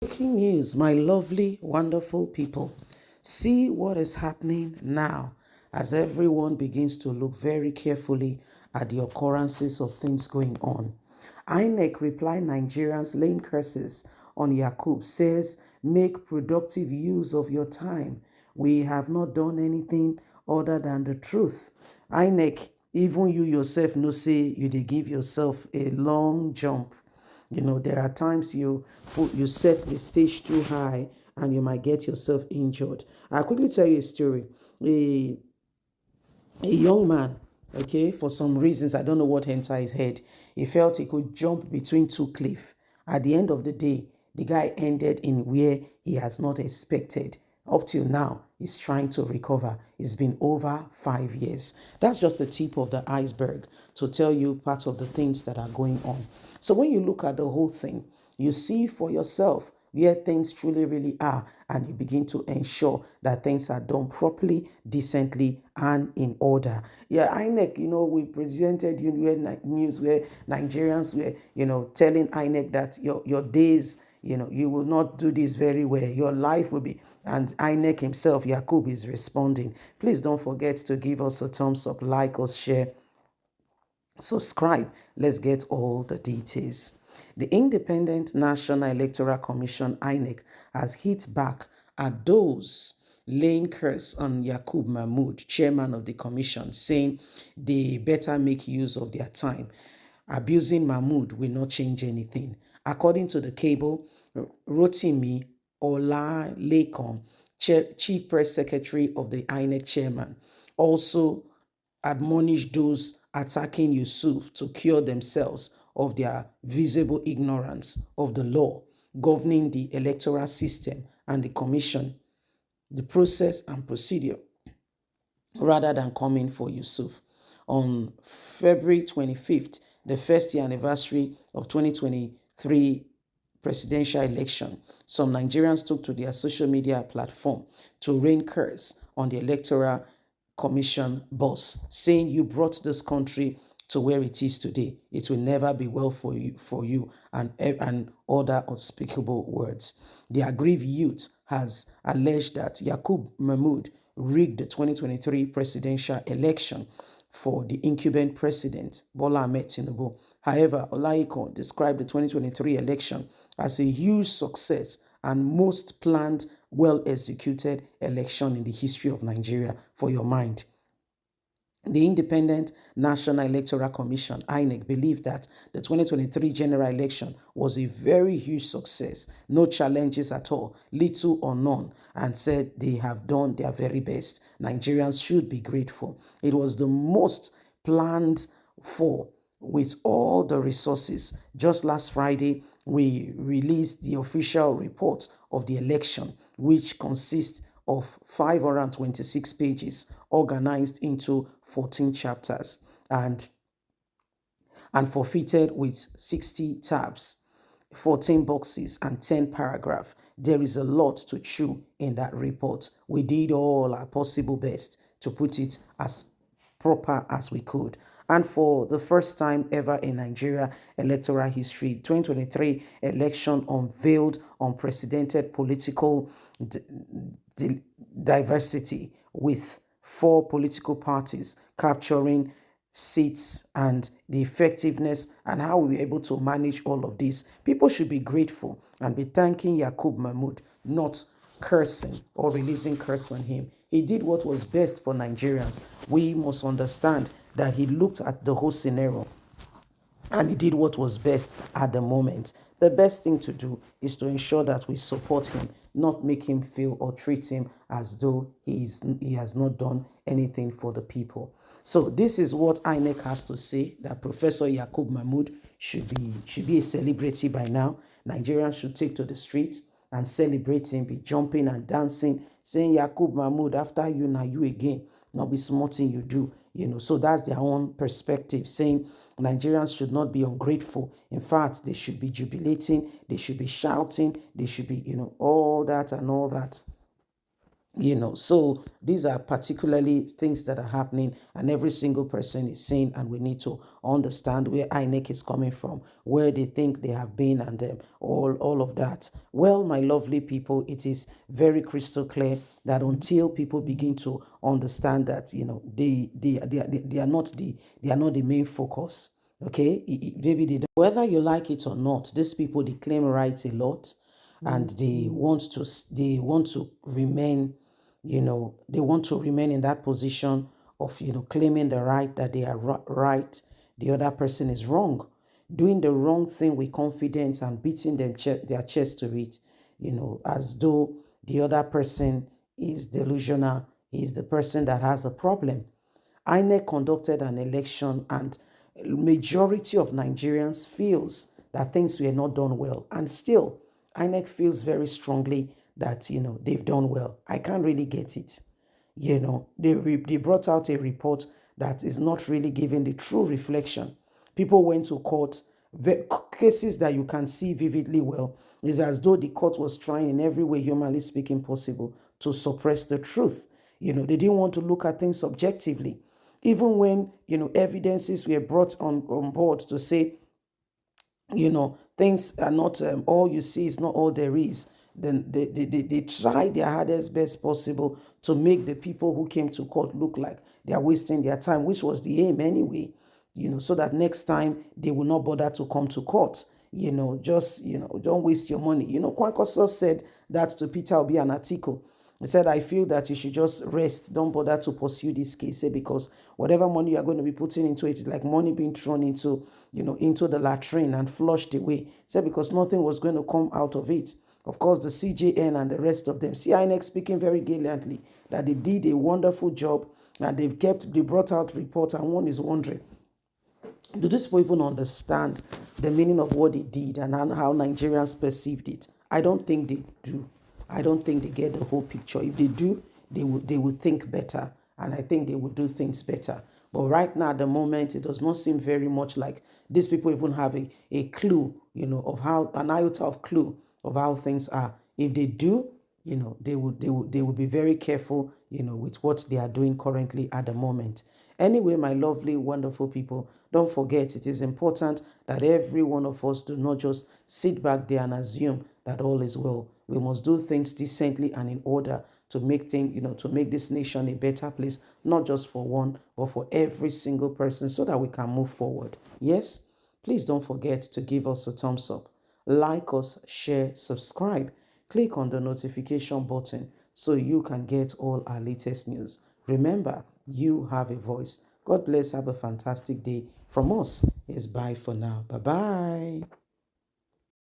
Breaking news, my lovely, wonderful people. See what is happening now as everyone begins to look very carefully at the occurrences of things going on. Inec reply Nigerians laying curses on Yakubu says, make productive use of your time. We have not done anything other than the truth. Inec, even you yourself know say you dey give yourself a long jump. There are times you set the stage too high and you might get yourself injured. I'll quickly tell you a story. A, a young man, okay, for some reasons, I don't know what entered his head, he felt he could jump between two cliffs. At the end of the day, the guy ended in where he has not expected. Up till now, he's trying to recover. It's been over 5 years. That's just the tip of the iceberg to tell you part of the things that are going on. So when you look at the whole thing, you see for yourself where things truly really are, and you begin to ensure that things are done properly, decently, and in order. Yeah, INEC, we presented you news where Nigerians were, telling INEC that your days, you will not do this very well. Your life will be, and INEC himself, Yakubo, is responding. Please don't forget to give us a thumbs up, like us, share, subscribe. Let's get all the details. The Independent National Electoral Commission, INEC, has hit back at those laying curse on Yakubu Mahmood, chairman of the commission, saying they better make use of their time. Abusing Mahmood will not change anything. According to the cable, Rotimi Olalekan, chief press secretary of the INEC chairman, also admonished those attacking Yusuf to cure themselves of their visible ignorance of the law governing the electoral system and the commission, the process and procedure, rather than coming for Yusuf. On February 25th, the first year anniversary of 2023 presidential election, some Nigerians took to their social media platform to rain curse on the Electoral Commission boss, saying you brought this country to where it is today. It will never be well for you, and other unspeakable words. The aggrieved youth has alleged that Yakubu Mahmood rigged the 2023 presidential election for the incumbent president, Bola Ahmed Tinubu. However, Olaiko described the 2023 election as a huge success and most planned, well-executed election in the history of Nigeria, for your mind. The Independent National Electoral Commission, INEC, believed that the 2023 general election was a very huge success, no challenges at all, little or none, and said they have done their very best. Nigerians should be grateful. It was the most planned for, with all the resources. Just last Friday, we released the official report of the election, which consists of 526 pages organized into 14 chapters and forfeited with 60 tabs, 14 boxes, and 10 paragraphs. There is a lot to chew in that report. We did all our possible best to put it as proper as we could. And for the first time ever in Nigeria electoral history, 2023 election unveiled unprecedented political diversity, with 4 political parties capturing seats, and the effectiveness and how we were able to manage all of this. People should be grateful and be thanking Yakubu Mahmood, not cursing or releasing curse on him. He did what was best for Nigerians. We must understand that he looked at the whole scenario and he did what was best at the moment. The best thing to do is to ensure that we support him, not make him feel or treat him as though he has not done anything for the people. So this is what INEC has to say, that Professor Yakubu Mahmood should be a celebrity by now. Nigerians should take to the streets and celebrate him, be jumping and dancing, saying Yakubu Mahmood, after you, now you again, not be smarting you do. So that's their own perspective, saying Nigerians should not be ungrateful. In fact, they should be jubilating, they should be shouting, they should be, all that and all that. So these are particularly things that are happening, and every single person is saying, and we need to understand where INEC is coming from, where they think they have been, and all of that. Well, my lovely people, it is very crystal clear that until people begin to understand that, they are not the main focus. Okay, maybe whether you like it or not, these people, they claim rights a lot, and they want to remain, they want to remain in that position of, claiming the right, that they are right, the other person is wrong, doing the wrong thing with confidence and beating their chest to it, as though the other person is delusional, is the person that has a problem. INEC conducted an election, and majority of Nigerians feels that things were not done well, and still INEC feels very strongly that, they've done well. I can't really get it. They brought out a report that is not really giving the true reflection. People went to court. Cases that you can see vividly well is as though the court was trying in every way humanly speaking possible to suppress the truth. They didn't want to look at things subjectively. Even when, evidences were brought on board to say, things are not, all you see is not all there is, then they try their hardest best possible to make the people who came to court look like they are wasting their time, which was the aim anyway, so that next time they will not bother to come to court. Just, don't waste your money. Kwankwaso said that to Peter Obi and Atiku. He said, I feel that you should just rest. Don't bother to pursue this case, because whatever money you are going to be putting into it is like money being thrown into the latrine and flushed away. He said, because nothing was going to come out of it. Of course, the CJN and the rest of them, CINEC speaking very gallantly that they did a wonderful job, and they brought out reports, and one is wondering, do these people even understand the meaning of what they did and how Nigerians perceived it? I don't think they do. I don't think they get the whole picture. If they do, they would think better, and I think they would do things better. But right now, at the moment, it does not seem very much like these people even have a clue, of how, an iota of clue of how things are. If they do, they would be very careful, with what they are doing currently at the moment. Anyway, my lovely, wonderful people, don't forget, it is important that every one of us do not just sit back there and assume that all is well. We must do things decently and in order to make to make this nation a better place, not just for one, but for every single person, so that we can move forward. Yes? Please don't forget to give us a thumbs up, like us, share, subscribe. Click on the notification button so you can get all our latest news. Remember, you have a voice. God bless. Have a fantastic day. From us, it's bye for now. Bye bye.